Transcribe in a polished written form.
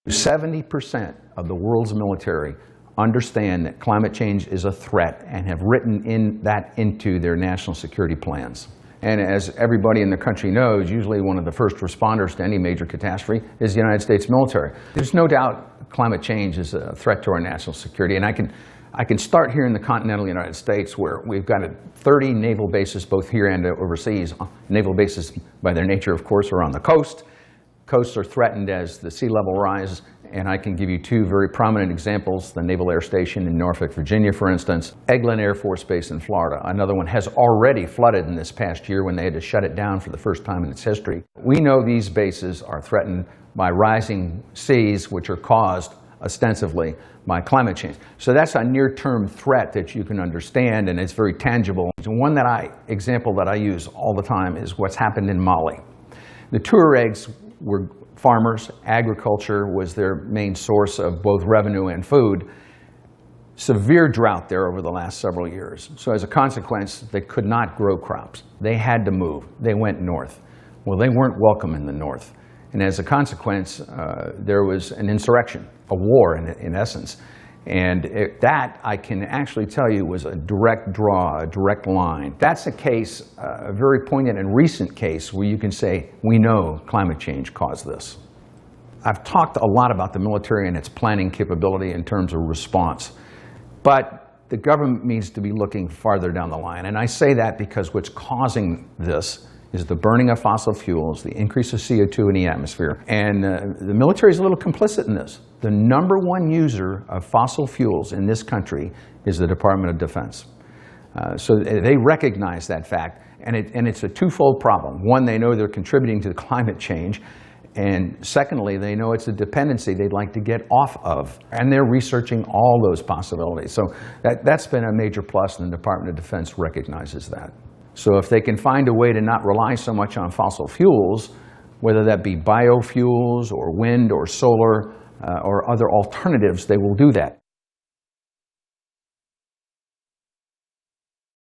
70% of the world's military understand that climate change is a threat and have written that into their national security plans. And as everybody in the country knows, usually one of the first responders to any major catastrophe is the United States military. There's no doubt climate change is a threat to our national security. And I can start here in the continental United States, where we've got 30 naval bases, both here and overseas. Naval bases, by their nature, of course, are on the coast. Coasts are threatened as the sea level rises, and I can give you two very prominent examples. The Naval Air Station in Norfolk, Virginia, for instance. Eglin Air Force Base in Florida. Another one has already flooded in this past year when they had to shut it down for the first time in its history. We know these bases are threatened by rising seas, which are caused ostensibly by climate change. So that's a near-term threat that you can understand, and it's very tangible. One example that I use all the time is what's happened in Mali. The Tuaregs were farmers. Agriculture was their main source of both revenue and food. Severe drought there over the last several years. So as a consequence, they could not grow crops. They had to move. They went north. Well, they weren't welcome in the north. And as a consequence, there was an insurrection, a war in essence. And that, I can actually tell you, was a direct draw, a direct line. That's a case, a very poignant and recent case, where you can say, we know climate change caused this. I've talked a lot about the military and its planning capability in terms of response. But the government needs to be looking farther down the line. And I say that because what's causing this is the burning of fossil fuels, the increase of CO2 in the atmosphere. And the military is a little complicit in this. The number one user of fossil fuels in this country is the Department of Defense. So they recognize that fact, and it's a twofold problem. One, they know they're contributing to the climate change, and secondly, they know it's a dependency they'd like to get off of. And they're researching all those possibilities. So that's been a major plus, and the Department of Defense recognizes that. So if they can find a way to not rely so much on fossil fuels, whether that be biofuels or wind or solar or other alternatives, they will do that.